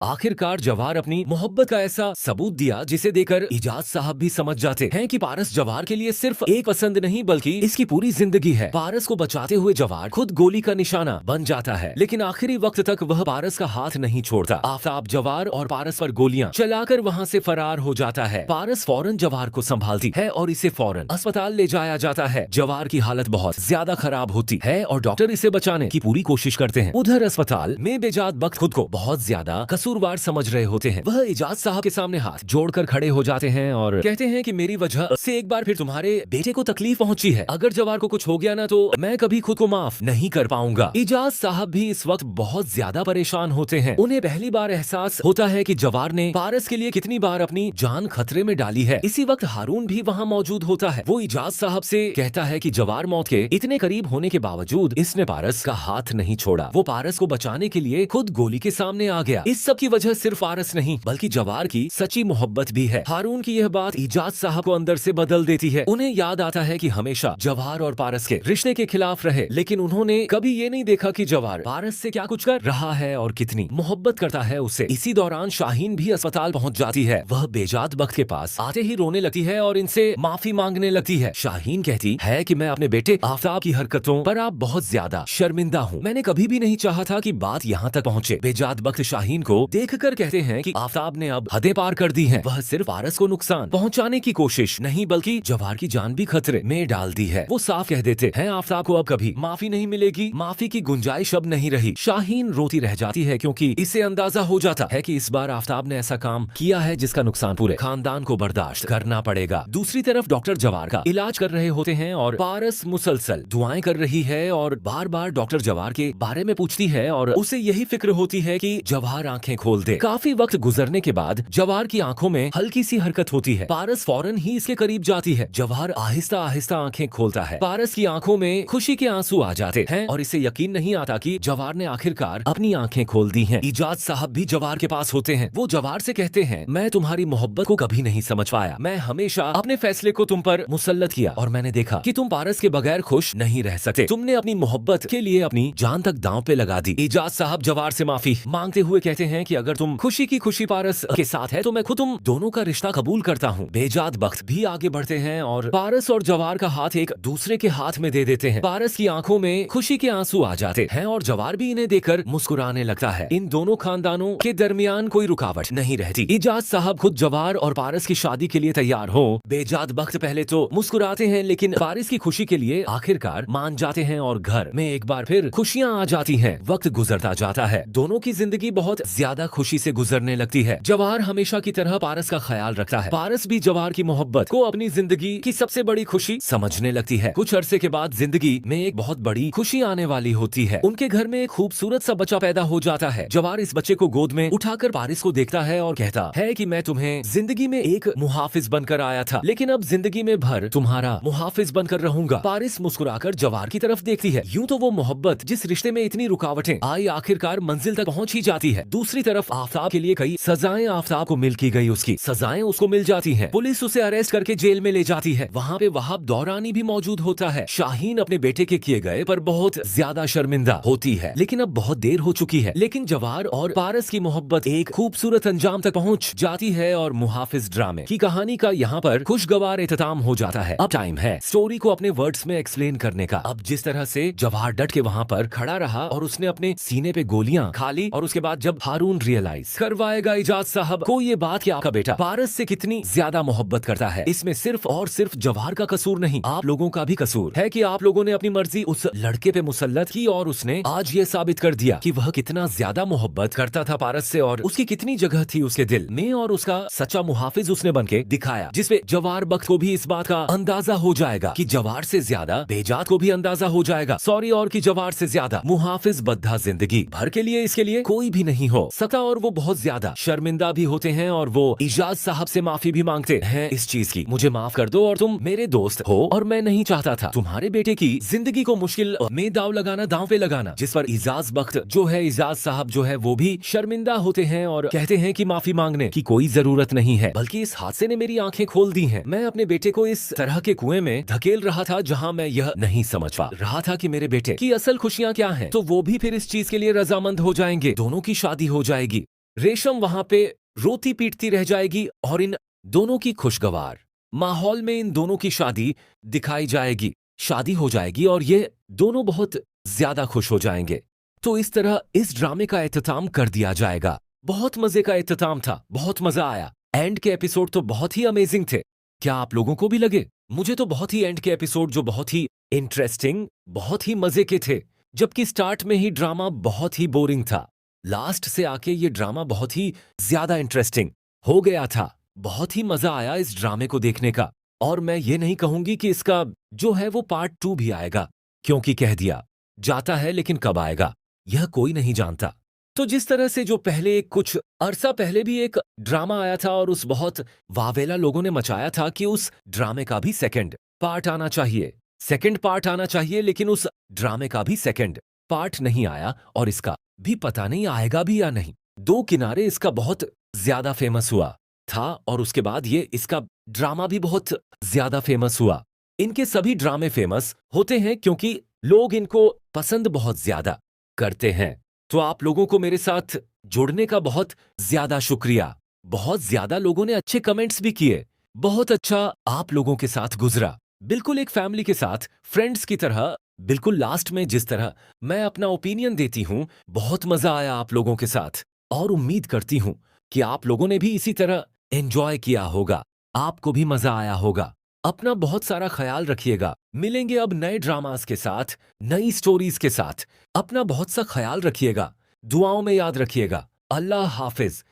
आखिरकार जवाहर अपनी मोहब्बत का ऐसा सबूत दिया जिसे देकर इजाज साहब भी समझ जाते हैं कि पारस जवाहर के लिए सिर्फ एक पसंद नहीं बल्कि इसकी पूरी जिंदगी है। पारस को बचाते हुए जवाहर खुद गोली का निशाना बन जाता है, लेकिन आखिरी वक्त तक वह पारस का हाथ नहीं छोड़ता। आफताब जवाहर और पारस पर गोलियां चलाकर वहां से फरार हो जाता है। पारस फौरन जवाहर को संभालती है और इसे फौरन अस्पताल ले जाया जाता है। जवाहर की हालत बहुत ज्यादा खराब होती है और डॉक्टर इसे बचाने की पूरी कोशिश करते हैं। उधर अस्पताल में बेजाद बख्त खुद को बहुत ज्यादा कसूरवार समझ रहे होते हैं। वह इजाज साहब के सामने हाथ जोड़कर खड़े हो जाते हैं और कहते हैं कि मेरी वजह से एक बार फिर तुम्हारे बेटे को तकलीफ पहुंची है। अगर जवाहर को कुछ हो गया ना तो मैं कभी खुद को माफ नहीं कर पाऊंगा। इजाज साहब भी इस वक्त बहुत ज्यादा परेशान होते हैं। उन्हें पहली बार एहसास होता है कि जवाहर ने पारस के लिए कितनी बार अपनी जान खतरे में डाली है। इसी वक्त हारून भी वहाँ मौजूद होता है। वो इजाज साहब से कहता है कि जवाहर मौत के इतने करीब होने के बावजूद इसने पारस का हाथ नहीं छोड़ा। वो पारस को बचाने के लिए खुद गोली के सामने आ गया। इस सब की वजह सिर्फ पारस नहीं बल्कि जवाहर की सच्ची मोहब्बत भी है। हारून की यह बात इजाज साहब को अंदर से बदल देती है। उन्हें याद आता है कि हमेशा जवाहर और पारस के रिश्ते के खिलाफ रहे, लेकिन उन्होंने कभी ये नहीं देखा कि जवाहर पारस से क्या कुछ कर रहा है और कितनी मोहब्बत करता है उससे। इसी दौरान शाहीन भी अस्पताल पहुंच जाती है। वह बेजाद बख्त के पास आते ही रोने लगती है और इनसे माफी मांगने लगती है। शाहीन कहती है कि मैं अपने बेटे आफताब की हरकतों पर आप बहुत ज्यादा शर्मिंदा हूँ। मैंने कभी भी नहीं चाहा था कि बात यहाँ तक पहुँचे। बेजाद बख्त शाहीन को देखकर कहते हैं कि आफताब ने अब हदें पार कर दी हैं। वह सिर्फ पारस को नुकसान पहुंचाने की कोशिश नहीं बल्कि जवाहर की जान भी खतरे में डाल दी है। वो साफ कह देते हैं आफताब को अब कभी माफी नहीं मिलेगी, माफी की गुंजाइश अब नहीं रही। शाहीन रोती रह जाती है क्योंकि इसे अंदाजा हो जाता है कि इस बार आफताब ने ऐसा काम किया है जिसका नुकसान पूरे खानदान को बर्दाश्त करना पड़ेगा। दूसरी तरफ डॉक्टर जवाहर का इलाज कर रहे होते हैं और पारस मुसलसल दुआएं कर रही है और बार बार डॉक्टर जवाहर के बारे में पूछती है और उसे यही फिक्र होती है कि जवाहर आंखें खोल दे। काफी वक्त गुजरने के बाद जवाहर की आंखों में हल्की सी हरकत होती है। पारस फौरन ही इसके करीब जाती है। जवाहर आहिस्ता आहिस्ता आंखें खोलता है। पारस की आंखों में खुशी के आंसू आ जाते हैं और इसे यकीन नहीं आता कि जवाहर ने आखिरकार अपनी आंखें खोल दी हैं। इजाज साहब भी जवाहर के पास होते हैं। वो जवाहर से कहते हैं मैं तुम्हारी मोहब्बत को कभी नहीं समझ पाया। मैं हमेशा अपने फैसले को तुम पर मुसल्लत किया और मैंने देखा कि तुम पारस के बगैर खुश नहीं रह सकते। तुमने अपनी मोहब्बत के लिए अपनी जान तक दांव पे लगा दी। इजाज साहब जवाहर से माफी मांगते हुए कहते हैं कि अगर तुम खुशी की खुशी पारस के साथ है तो मैं खुद तुम दोनों का रिश्ता कबूल करता हूँ। बेजाद बख्त भी आगे बढ़ते हैं और पारस और जवाहर का हाथ एक दूसरे के हाथ में दे देते हैं। पारस की आंखों में खुशी के आंसू आ जाते हैं और जवाहर भी इन्हें देखकर मुस्कुराने लगता है। इन दोनों खानदानों के दरमियान कोई रुकावट नहीं रहती। इजाज साहब खुद जवाहर और पारस की शादी के लिए तैयार हो। बेजाद बख्त पहले तो मुस्कुराते हैं लेकिन पारस की खुशी के लिए आखिरकार मान जाते हैं और घर में एक बार फिर खुशियाँ आ जाती हैं। वक्त गुजरता जाता है। दोनों की जिंदगी बहुत ज्यादा खुशी से गुजरने लगती है। जवाहर हमेशा की तरह पारस का ख्याल रखता है। पारस भी जवाहर की मोहब्बत को अपनी जिंदगी की सबसे बड़ी खुशी समझने लगती है। कुछ अरसे के बाद जिंदगी में एक बहुत बड़ी खुशी आने वाली होती है। उनके घर में एक खूबसूरत सा बच्चा पैदा हो जाता है। जवाहर इस बच्चे को गोद में उठाकर पारस को देखता है और कहता है कि मैं तुम्हें जिंदगी में एक मुहाफिज बनकर आया था, लेकिन अब जिंदगी में भर तुम्हारा मुहाफिज बनकर रहूंगा। पारस मुस्कुराकर जवाहर की तरफ देखती है। यूं तो वो मोहब्बत जिस रिश्ते में इतनी रुकावटें आई आखिरकार मंजिल तक पहुंच ही जाती है। दूसरी तरफ आफताब के लिए कई सजाएं आफताब को मिल की गई। उसकी सजाएं उसको मिल जाती हैं। पुलिस उसे अरेस्ट करके जेल में ले जाती है। वहाँ पे वहाब दौरानी भी मौजूद होता है। शाहीन अपने बेटे के किए गए पर बहुत ज्यादा शर्मिंदा होती है, लेकिन अब बहुत देर हो चुकी है। लेकिन जवाहर और पारस की मोहब्बत एक खूबसूरत अंजाम तक पहुँच जाती है और मुहाफिज ड्रामे की कहानी का यहाँ पर खुशगवार इख्तिताम हो जाता है। अब टाइम है स्टोरी को अपने वर्ड्स में एक्सप्लेन करने का। अब जिस तरह से जवाहर डट के वहाँ पर खड़ा रहा और उसने अपने सीने पे गोलियां खा ली और उसके बाद जब हारून रियलाइज करवाएगा इजाज साहब को ये बात कि आपका बेटा पारस से कितनी ज्यादा मोहब्बत करता है, इसमें सिर्फ और सिर्फ जवाहर का कसूर नहीं, आप लोगों का भी कसूर है कि आप लोगों ने अपनी मर्जी उस लड़के पे मुसल्लत की और उसने आज ये साबित कर दिया कि वह कितना ज्यादा मोहब्बत करता था पारस से और उसकी कितनी जगह थी उसके दिल में और उसका सच्चा मुहाफिज उसने बनके दिखाया, जिसपे जवाहर बख्त को भी इस बात का अंदाजा हो जाएगा कि जवाहर से ज्यादा बेजाद को भी अंदाजा हो जाएगा और कि जवाहर से ज्यादा मुहाफिज बद्धा जिंदगी भर के लिए इसके लिए कोई भी नहीं हो सकता। और वो बहुत ज्यादा शर्मिंदा भी होते हैं और वो इजाज साहब से माफी भी मांगते हैं इस चीज की, मुझे माफ कर दो और तुम मेरे दोस्त हो और मैं नहीं चाहता था तुम्हारे बेटे की जिंदगी को मुश्किल में दांव पे लगाना। जिस पर इजाज बख्त जो है, इजाज साहब जो है वो भी शर्मिंदा होते हैं और कहते हैं कि माफी मांगने की कोई जरूरत नहीं है, बल्कि इस हादसे ने मेरी आंखें खोल दी हैं। मैं अपने बेटे को इस तरह के कुएं में धकेल रहा था जहां मैं यह नहीं समझ पा रहा था कि मेरे बेटे की असल खुशियां क्या हैं, तो वो भी फिर इस चीज के लिए रजामंद हो जाएंगे, दोनों की शादी हो जाएगी। रेशम वहां पे रोती पीटती रह जाएगी और इन दोनों की खुशगवार माहौल में इन दोनों की शादी दिखाई जाएगी। शादी हो जाएगी और ये दोनों बहुत ज्यादा खुश हो जाएंगे। तो इस तरह इस ड्रामे का इख्तिताम कर दिया जाएगा। बहुत मजे का इख्तिताम था, बहुत मजा आया। एंड के एपिसोड तो बहुत ही अमेजिंग थे। क्या आप लोगों को भी लगे? मुझे तो बहुत ही एंड के एपिसोड जो बहुत ही इंटरेस्टिंग, बहुत ही मजे के थे। जबकि स्टार्ट में ही ड्रामा बहुत ही बोरिंग था, लास्ट से आके ये ड्रामा बहुत ही ज्यादा इंटरेस्टिंग हो गया था। बहुत ही मजा आया इस ड्रामे को देखने का। और मैं ये नहीं कहूंगी कि इसका जो है वो पार्ट 2 भी आएगा, क्योंकि कह दिया जाता है, लेकिन कब आएगा यह कोई नहीं जानता। तो जिस तरह से जो पहले कुछ अरसा पहले भी एक ड्रामा आया था और उस बहुत वावेला लोगों ने मचाया था कि उस ड्रामे का भी सेकंड पार्ट आना चाहिए, सेकंड पार्ट आना चाहिए, लेकिन उस ड्रामे का भी सेकंड पार्ट नहीं आया और इसका भी पता नहीं आएगा भी या नहीं। दो किनारे इसका बहुत ज्यादा फेमस हुआ था और उसके बाद ये इसका ड्रामा भी बहुत ज्यादा फेमस हुआ। इनके सभी ड्रामे फेमस होते हैं क्योंकि लोग इनको पसंद बहुत ज्यादा करते हैं। तो आप लोगों को मेरे साथ जुड़ने का बहुत ज्यादा शुक्रिया। बहुत ज्यादा लोगों ने अच्छे कमेंट्स भी किए। बहुत अच्छा आप लोगों के साथ गुजरा, बिल्कुल एक फैमिली के साथ, फ्रेंड्स की तरह। बिल्कुल लास्ट में जिस तरह मैं अपना ओपिनियन देती हूं, बहुत मजा आया आप लोगों के साथ और उम्मीद करती हूं कि आप लोगों ने भी इसी तरह एंजॉय किया होगा, आपको भी मजा आया होगा। अपना बहुत सारा ख्याल रखिएगा। मिलेंगे अब नए ड्रामास के साथ, नई स्टोरीज के साथ। अपना बहुत सा ख्याल रखिएगा, दुआओं में याद रखिएगा। अल्लाह हाफिज।